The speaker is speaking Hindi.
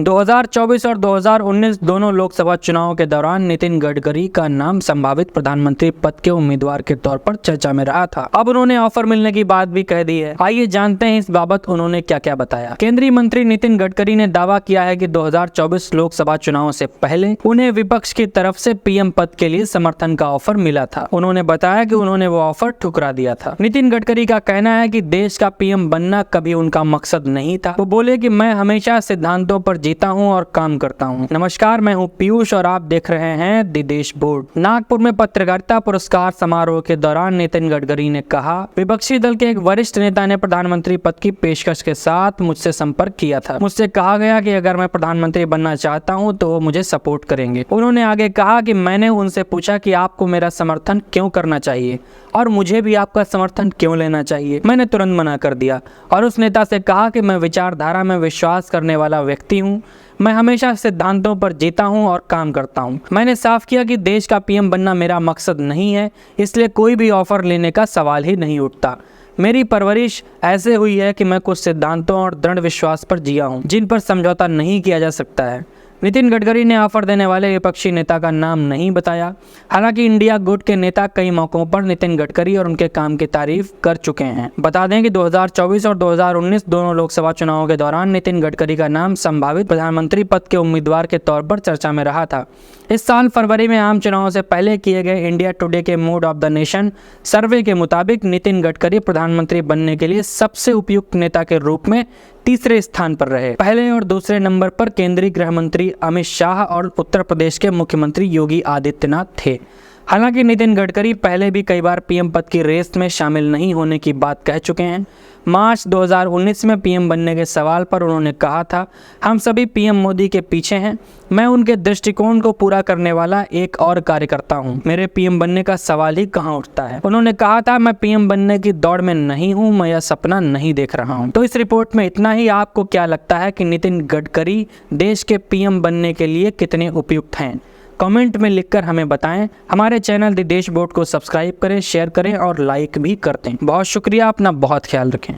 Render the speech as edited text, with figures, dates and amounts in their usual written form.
2024 और 2019 दोनों लोकसभा चुनावों के दौरान नितिन गडकरी का नाम संभावित प्रधानमंत्री पद के उम्मीदवार के तौर पर चर्चा में रहा था। अब उन्होंने ऑफर मिलने की बात भी कह दी है। आइए जानते हैं इस बाबत उन्होंने क्या क्या बताया। केंद्रीय मंत्री नितिन गडकरी ने दावा किया है कि 2024 लोकसभा चुनावों से पहले उन्हें विपक्ष की तरफ से पीएम पद के लिए समर्थन का ऑफर मिला था। उन्होंने बताया कि उन्होंने वो ऑफर ठुकरा दिया था। नितिन गडकरी का कहना है कि देश का पीएम बनना कभी उनका मकसद नहीं था। वो बोले कि मैं हमेशा सिद्धांतों पर जीता हूं और काम करता हूं। नमस्कार, मैं हूं पीयूष और आप देख रहे हैं द देश बोर्ड। नागपुर में पत्रकारिता पुरस्कार समारोह के दौरान नितिन गडकरी ने कहा, विपक्षी दल के एक वरिष्ठ नेता ने प्रधानमंत्री पद की पेशकश के साथ मुझसे संपर्क किया था। मुझसे कहा गया कि अगर मैं प्रधानमंत्री बनना चाहता हूं तो वो मुझे सपोर्ट करेंगे। उन्होंने आगे कहा कि मैंने उनसे पूछा कि आपको मेरा समर्थन क्यों करना चाहिए और मुझे भी आपका समर्थन क्यों लेना चाहिए। मैंने तुरंत मना कर दिया और उस नेता से कहा कि मैं विचारधारा में विश्वास करने वाला व्यक्ति हूं। मैं हमेशा सिद्धांतों पर जीता हूं और काम करता हूं। मैंने साफ किया कि देश का पीएम बनना मेरा मकसद नहीं है, इसलिए कोई भी ऑफर लेने का सवाल ही नहीं उठता। मेरी परवरिश ऐसे हुई है कि मैं कुछ सिद्धांतों और दृढ़ विश्वास पर जिया हूं, जिन पर समझौता नहीं किया जा सकता है। नितिन गडकरी ने ऑफर देने वाले विपक्षी नेता का नाम नहीं बताया। हालांकि इंडिया गुट के नेता कई मौकों पर नितिन गडकरी और उनके काम की तारीफ कर चुके हैं। बता दें कि 2024 और 2019 दोनों लोकसभा चुनावों के दौरान नितिन गडकरी का नाम संभावित प्रधानमंत्री पद के उम्मीदवार के तौर पर चर्चा में रहा था। इस साल फरवरी में आम चुनावों से पहले किए गए इंडिया टुडे के मूड ऑफ द नेशन सर्वे के मुताबिक नितिन गडकरी प्रधानमंत्री बनने के लिए सबसे उपयुक्त नेता के रूप में तीसरे स्थान पर रहे। पहले और दूसरे नंबर पर केंद्रीय गृह मंत्री अमित शाह और उत्तर प्रदेश के मुख्यमंत्री योगी आदित्यनाथ थे। हालांकि नितिन गडकरी पहले भी कई बार पीएम पद की रेस में शामिल नहीं होने की बात कह चुके हैं। मार्च 2019 में पीएम बनने के सवाल पर उन्होंने कहा था, हम सभी पीएम मोदी के पीछे हैं। मैं उनके दृष्टिकोण को पूरा करने वाला एक और कार्यकर्ता हूं। मेरे पीएम बनने का सवाल ही कहां उठता है। उन्होंने कहा था, मैं पीएम बनने की दौड़ में नहीं हूं, मैं यह सपना नहीं देख रहा हूं। तो इस रिपोर्ट में इतना ही। आपको क्या लगता है कि नितिन गडकरी देश के पीएम बनने के लिए कितने उपयुक्त हैं? कमेंट में लिखकर हमें बताएं। हमारे चैनल द देश बोर्ड को सब्सक्राइब करें, शेयर करें और लाइक भी कर दें। बहुत शुक्रिया। अपना बहुत ख्याल रखें।